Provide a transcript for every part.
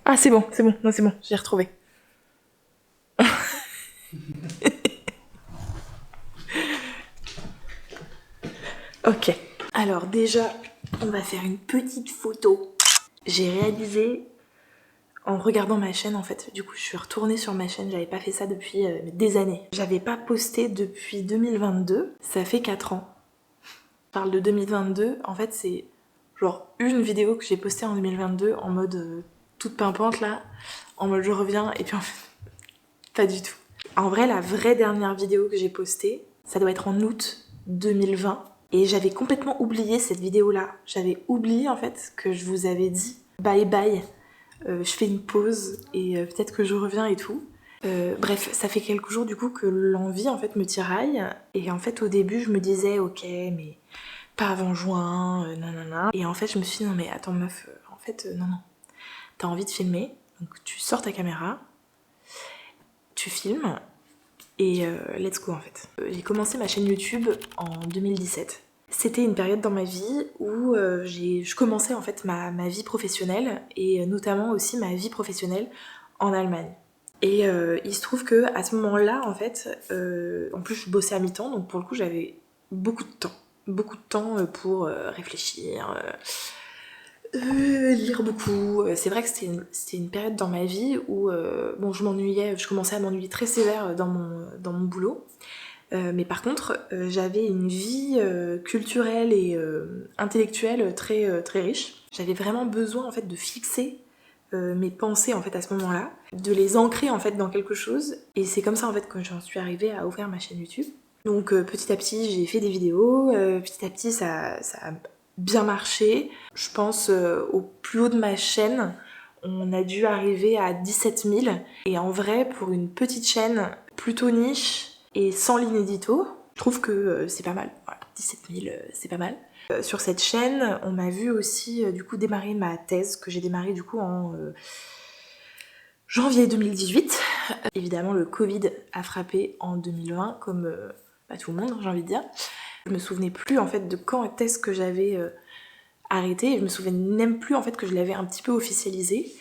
Ah c'est bon, non c'est bon, j'ai retrouvé. Ok. Alors déjà, on va faire une petite photo. J'ai réalisé en regardant ma chaîne en fait. Du coup, je suis retournée sur ma chaîne, j'avais pas fait ça depuis des années. J'avais pas posté depuis 2022, ça fait 4 ans. Je parle de 2022, en fait c'est genre une vidéo que j'ai postée en 2022 en mode toute pimpante là, en mode je reviens et puis en fait pas du tout. En vrai, la vraie dernière vidéo que j'ai postée, ça doit être en août 2020 et j'avais complètement oublié cette vidéo là. J'avais oublié en fait que je vous avais dit bye bye, je fais une pause et peut-être que je reviens et tout. Bref, ça fait quelques jours du coup que l'envie en fait me tiraille et en fait au début je me disais ok mais pas avant juin, nanana. Et en fait, je me suis dit, non mais attends meuf, en fait, non, non. T'as envie de filmer, donc tu sors ta caméra, tu filmes, et let's go en fait. J'ai commencé ma chaîne YouTube en 2017. C'était une période dans ma vie où je commençais en fait ma vie professionnelle, et notamment aussi ma vie professionnelle en Allemagne. Et il se trouve que à ce moment-là, en fait, en plus je bossais à mi-temps, donc pour le coup j'avais beaucoup de temps. Beaucoup de temps pour réfléchir, lire beaucoup. C'est vrai que c'était une période dans ma vie où bon, je commençais à m'ennuyer très sévère dans mon boulot. Mais par contre, j'avais une vie culturelle et intellectuelle très riche. J'avais vraiment besoin en fait de fixer mes pensées en fait à ce moment-là, de les ancrer en fait dans quelque chose. Et c'est comme ça en fait que j'en suis arrivée à ouvrir ma chaîne YouTube. Donc petit à petit j'ai fait des vidéos, petit à petit ça a bien marché. Je pense au plus haut de ma chaîne, on a dû arriver à 17 000. Et en vrai, pour une petite chaîne plutôt niche et sans l'inédito, je trouve que c'est pas mal. Voilà, 17 000, c'est pas mal. Sur cette chaîne, on m'a vu aussi du coup démarrer ma thèse que j'ai démarrée du coup en janvier 2018. Évidemment, le Covid a frappé en 2020 comme pas tout le monde, j'ai envie de dire. Je me souvenais plus en fait de quand est-ce que j'avais arrêté et je me souvenais même plus en fait que je l'avais un petit peu officialisé.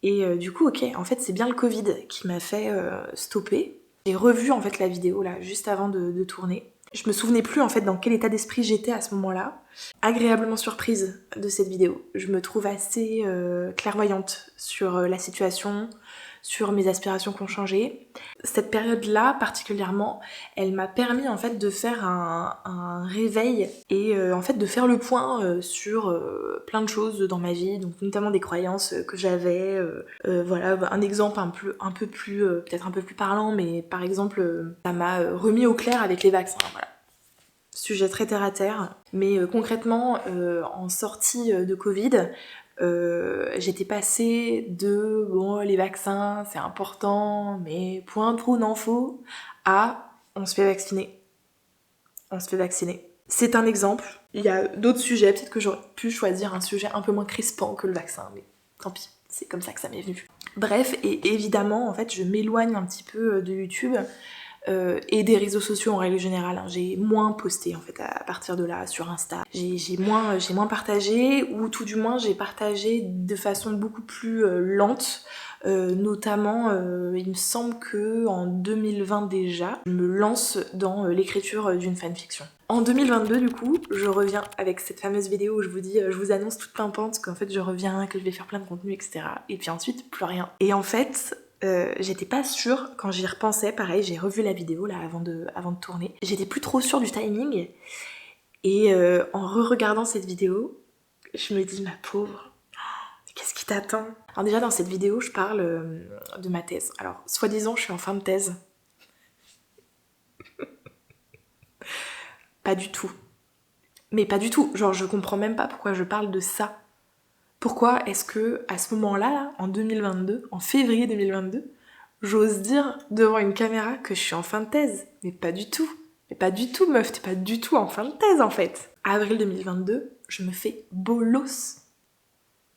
Et du coup, ok, en fait c'est bien le Covid qui m'a fait stopper. J'ai revu en fait la vidéo là juste avant de tourner. Je me souvenais plus en fait dans quel état d'esprit j'étais à ce moment-là. Agréablement surprise de cette vidéo. Je me trouve assez clairvoyante sur la situation, sur mes aspirations qui ont changé. Cette période-là particulièrement, elle m'a permis en fait de faire un réveil et en fait de faire le point sur plein de choses dans ma vie, donc notamment des croyances que j'avais. Voilà, un exemple un peu plus peut-être un peu plus parlant, mais par exemple ça m'a remis au clair avec les vaccins. Voilà. Sujet très terre à terre, mais concrètement en sortie de Covid, j'étais passée de bon les vaccins c'est important mais point trop n'en faut à on se fait vacciner. On se fait vacciner. C'est un exemple. Il y a d'autres sujets, peut-être que j'aurais pu choisir un sujet un peu moins crispant que le vaccin, mais tant pis, c'est comme ça que ça m'est venu. Bref, et évidemment, en fait, je m'éloigne un petit peu de YouTube et des réseaux sociaux en règle générale. Hein. J'ai moins posté en fait à partir de là sur Insta. J'ai moins partagé, ou tout du moins j'ai partagé de façon beaucoup plus lente. Notamment, il me semble que en 2020 déjà, je me lance dans l'écriture d'une fanfiction. En 2022 du coup, je reviens avec cette fameuse vidéo où je vous dis, je vous annonce toute pimpante qu'en fait je reviens, que je vais faire plein de contenu, etc. Et puis ensuite, plus rien. Et en fait, j'étais pas sûre, quand j'y repensais, pareil, j'ai revu la vidéo là avant de tourner. J'étais plus trop sûre du timing. Et en re-regardant cette vidéo, je me dis, ma pauvre, qu'est-ce qui t'attend? Alors déjà dans cette vidéo, je parle de ma thèse. Alors, soi-disant, je suis en fin de thèse. Pas du tout. Mais pas du tout. Genre, je comprends même pas pourquoi je parle de ça. Pourquoi est-ce que, à ce moment-là, là, en 2022, en février 2022, j'ose dire devant une caméra que je suis en fin de thèse? Mais pas du tout. Mais pas du tout, meuf, t'es pas du tout en fin de thèse, en fait. Avril 2022, je me fais bolos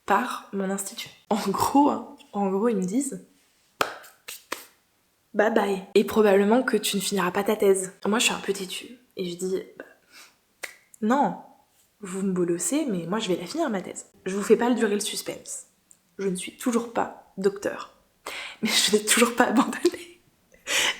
par mon institut. En gros, ils me disent bye bye. Et probablement que tu ne finiras pas ta thèse. Moi, je suis un peu têtue. Et je dis, bah, non, vous me bolossez, mais moi, je vais la finir, ma thèse. Je vous fais pas le durer le suspense. Je ne suis toujours pas docteur. Mais je n'ai toujours pas abandonné.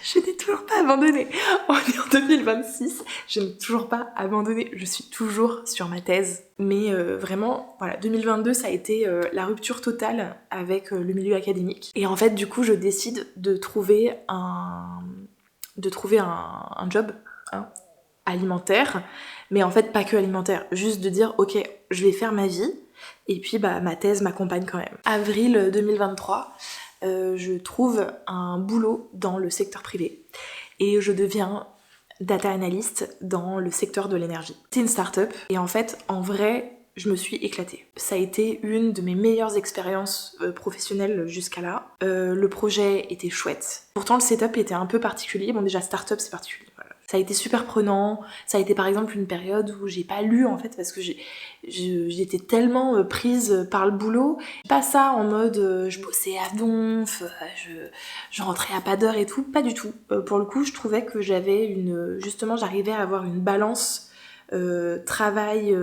Je n'ai toujours pas abandonné. On est en 2026, je n'ai toujours pas abandonné. Je suis toujours sur ma thèse. Mais vraiment, voilà, 2022, ça a été la rupture totale avec le milieu académique. Et en fait, du coup, je décide de trouver un job, hein, alimentaire. Mais en fait, pas que alimentaire. Juste de dire, ok, je vais faire ma vie. Et puis, bah, ma thèse m'accompagne quand même. Avril 2023, je trouve un boulot dans le secteur privé et je deviens data analyst dans le secteur de l'énergie. C'est une start-up et en fait, en vrai, je me suis éclatée. Ça a été une de mes meilleures expériences professionnelles jusqu'à là. Le projet était chouette. Pourtant, le setup était un peu particulier. Bon, déjà, start-up, c'est particulier. Voilà. Ça a été super prenant. Ça a été par exemple une période où j'ai pas lu en fait parce que j'étais tellement prise par le boulot. Pas ça en mode je bossais à donf, je rentrais à pas d'heure et tout. Pas du tout. Pour le coup, je trouvais que justement, j'arrivais à avoir une balance travail,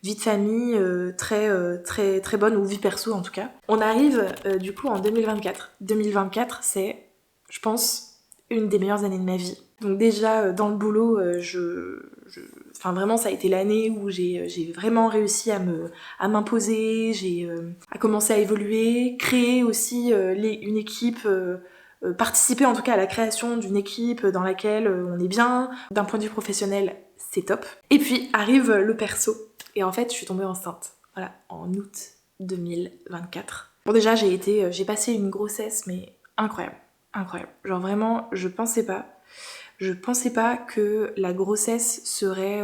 vie de famille très bonne, ou vie perso en tout cas. On arrive du coup en 2024. 2024, c'est, je pense, une des meilleures années de ma vie. Donc déjà dans le boulot, enfin vraiment ça a été l'année où j'ai vraiment réussi à m'imposer, à commencer à évoluer, créer aussi une équipe, participer en tout cas à la création d'une équipe dans laquelle on est bien. D'un point de vue professionnel, c'est top. Et puis arrive le perso. Et en fait, je suis tombée enceinte. Voilà, en août 2024. Bon déjà, j'ai passé une grossesse, mais incroyable. Incroyable. Genre vraiment, je pensais pas que la grossesse serait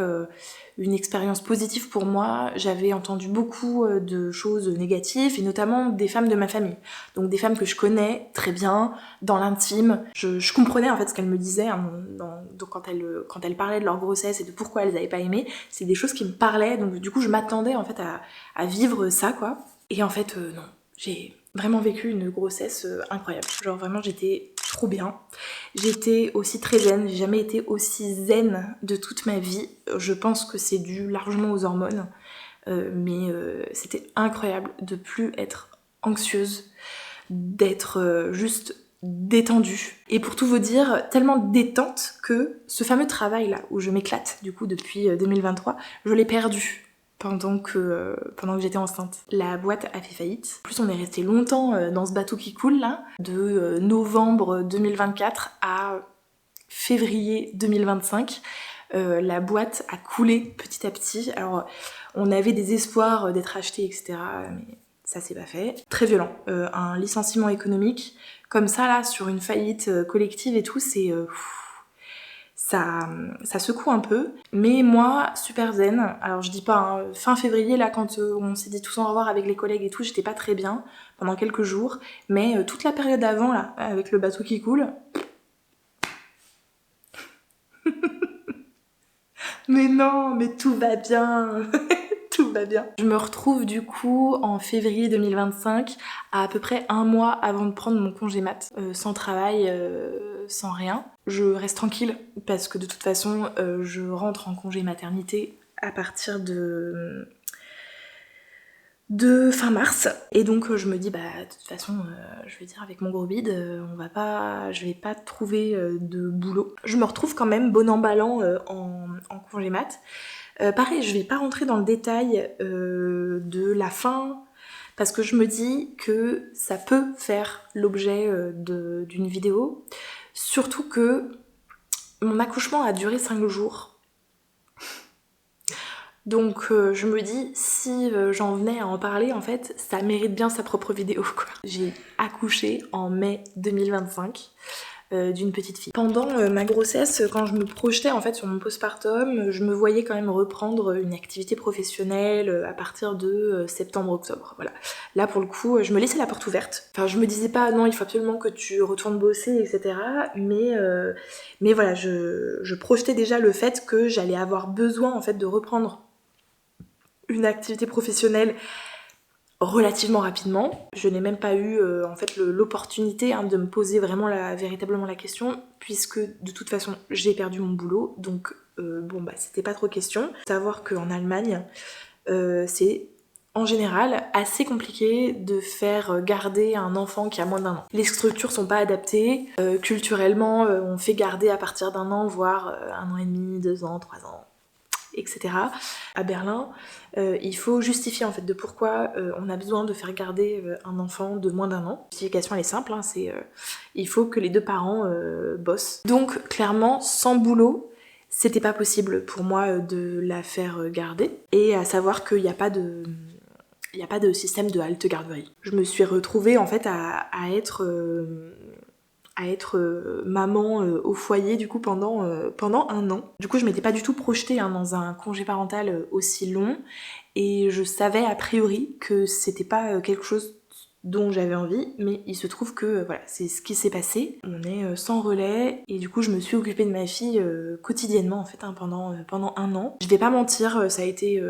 une expérience positive pour moi. J'avais entendu beaucoup de choses négatives, et notamment des femmes de ma famille. Donc des femmes que je connais très bien, dans l'intime. Je comprenais en fait ce qu'elles me disaient hein, donc quand elles parlaient de leur grossesse et de pourquoi elles n'avaient pas aimé. C'est des choses qui me parlaient, donc du coup je m'attendais en fait à vivre ça quoi. Et en fait non, j'ai vraiment vécu une grossesse incroyable. Genre vraiment j'étais trop bien. J'étais aussi très zen, j'ai jamais été aussi zen de toute ma vie. Je pense que c'est dû largement aux hormones, mais c'était incroyable de plus être anxieuse, d'être juste détendue. Et pour tout vous dire, tellement détente que ce fameux travail là où je m'éclate du coup depuis 2023, je l'ai perdu pendant que j'étais enceinte. La boîte a fait faillite. En plus, on est resté longtemps dans ce bateau qui coule là, de novembre 2024 à février 2025. La boîte a coulé petit à petit. Alors, on avait des espoirs d'être acheté, etc. Mais ça s'est pas fait. Très violent. Un licenciement économique comme ça là, sur une faillite collective et tout, c'est... Ça secoue un peu, mais moi, super zen. Alors je dis pas, hein, fin février, là, quand on s'est dit tous au revoir avec les collègues et tout, j'étais pas très bien pendant quelques jours, mais toute la période avant, là, avec le bateau qui coule... Mais non, mais tout va bien. Tout va bien. Je me retrouve du coup en février 2025, à peu près un mois avant de prendre mon congé mat, sans travail, sans rien. Je reste tranquille parce que de toute façon, je rentre en congé maternité à partir de fin mars. Et donc je me dis, bah de toute façon, je vais dire avec mon gros bide, je vais pas trouver de boulot. Je me retrouve quand même bon an ballant en congé mat. Pareil, je vais pas rentrer dans le détail de la fin, parce que je me dis que ça peut faire l'objet d'une vidéo. Surtout que mon accouchement a duré 5 jours. Donc je me dis, si j'en venais à en parler, en fait, ça mérite bien sa propre vidéo, quoi. J'ai accouché en mai 2025. D'une petite fille. Pendant ma grossesse, quand je me projetais en fait sur mon postpartum, je me voyais quand même reprendre une activité professionnelle à partir de septembre-octobre. Voilà. Là pour le coup, je me laissais la porte ouverte. Enfin, je me disais pas non, il faut absolument que tu retournes bosser, etc. Mais voilà, je projetais déjà le fait que j'allais avoir besoin en fait de reprendre une activité professionnelle relativement rapidement. Je n'ai même pas eu en fait l'opportunité de me poser vraiment véritablement la question, puisque de toute façon j'ai perdu mon boulot, donc bon bah c'était pas trop question. Savoir qu'en Allemagne c'est en général assez compliqué de faire garder un enfant qui a moins d'1 an. Les structures sont pas adaptées, culturellement on fait garder à partir d'1 an, voire 1 an et demi, 2 ans, 3 ans, etc. À Berlin, il faut justifier en fait de pourquoi on a besoin de faire garder un enfant de moins d'1 an. La justification elle est simple, hein, c'est il faut que les 2 parents bossent. Donc clairement, sans boulot, c'était pas possible pour moi de la faire garder. Et à savoir qu'il n'y a pas de système de halte garderie. Je me suis retrouvée en fait à être maman au foyer du coup pendant 1 an. Du coup je m'étais pas du tout projetée dans un congé parental aussi long et je savais a priori que c'était pas quelque chose dont j'avais envie, mais il se trouve que voilà, c'est ce qui s'est passé. On est sans relais et du coup je me suis occupée de ma fille quotidiennement en fait pendant 1 an. Je vais pas mentir, ça a été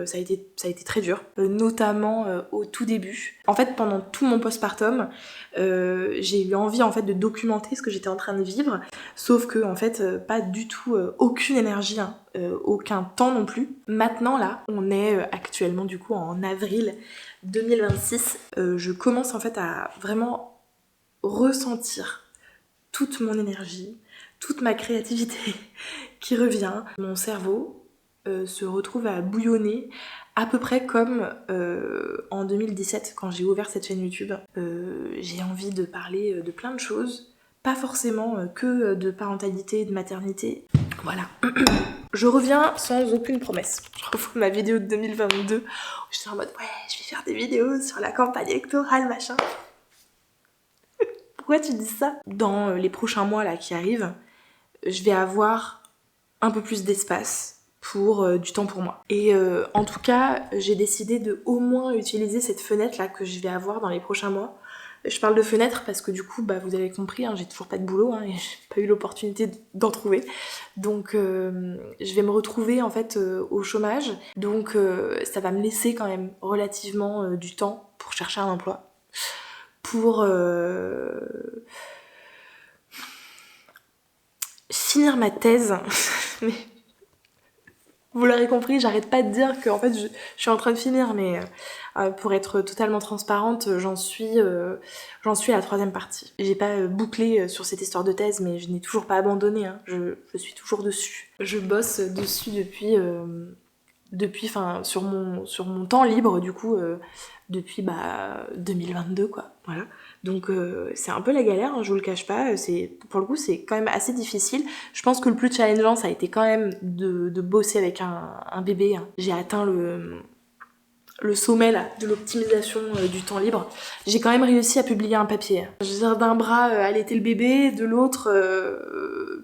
très dur, notamment au tout début. En fait pendant tout mon postpartum, j'ai eu envie en fait de documenter ce que j'étais en train de vivre, sauf que en fait pas du tout aucune énergie, hein, aucun temps non plus. Maintenant là, on est actuellement du coup en avril 2026, je commence en fait à vraiment ressentir toute mon énergie, toute ma créativité qui revient. Mon cerveau se retrouve à bouillonner à peu près comme en 2017 quand j'ai ouvert cette chaîne YouTube. J'ai envie de parler de plein de choses, pas forcément que de parentalité, de maternité. Voilà. Je reviens sans aucune promesse. Je revois ma vidéo de 2022 où j'étais en mode ouais, je vais faire des vidéos sur la campagne électorale, machin. Pourquoi tu dis ça? Dans les prochains mois là qui arrivent, je vais avoir un peu plus d'espace pour du temps pour moi. Et en tout cas, j'ai décidé de au moins utiliser cette fenêtre là que je vais avoir dans les prochains mois. Je parle de fenêtre parce que du coup, bah, vous avez compris, hein, j'ai toujours pas de boulot et j'ai pas eu l'opportunité d'en trouver. Donc je vais me retrouver en fait au chômage. Donc ça va me laisser quand même relativement du temps pour chercher un emploi. Pour finir ma thèse. Mais vous l'aurez compris, j'arrête pas de dire que en fait je suis en train de finir, mais pour être totalement transparente, j'en suis à la 3e partie. J'ai pas bouclé sur cette histoire de thèse, mais je n'ai toujours pas abandonné, hein. Je suis toujours dessus. Je bosse dessus sur mon temps libre du coup, depuis 2022 quoi, voilà. Donc c'est un peu la galère, hein, je vous le cache pas, pour le coup c'est quand même assez difficile. Je pense que le plus challengeant ça a été quand même de bosser avec un bébé, hein. J'ai atteint le sommet là, de l'optimisation du temps libre. J'ai quand même réussi à publier un papier. Je veux dire, d'un bras allaiter le bébé, de l'autre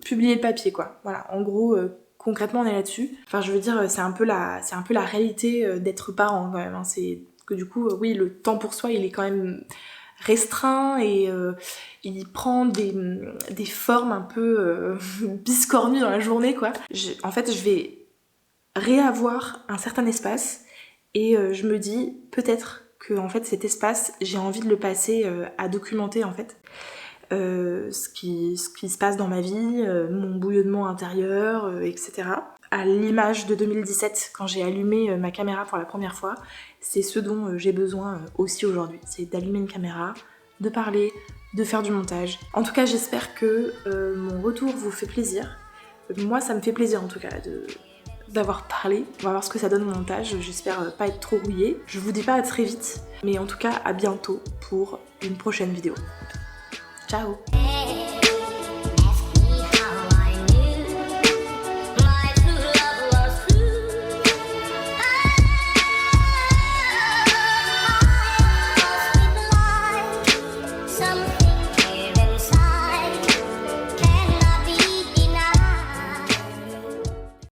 publier le papier quoi. Voilà, en gros concrètement on est là-dessus. Enfin je veux dire c'est un peu la réalité d'être parent quand même, hein. C'est que du coup oui le temps pour soi il est quand même restreint et il prend des formes un peu biscornues dans la journée quoi. En fait je vais réavoir un certain espace et je me dis peut-être que en fait cet espace j'ai envie de le passer à documenter en fait ce qui se passe dans ma vie, mon bouillonnement intérieur, etc. À l'image de 2017 quand j'ai allumé ma caméra pour la première fois, c'est ce dont j'ai besoin aussi aujourd'hui, c'est d'allumer une caméra, de parler, de faire du montage. En tout cas j'espère que mon retour vous fait plaisir. Moi ça me fait plaisir en tout cas d'avoir parlé. On va voir ce que ça donne au montage, j'espère pas être trop rouillée. Je vous dis pas à très vite, mais en tout cas à bientôt pour une prochaine vidéo. Ciao!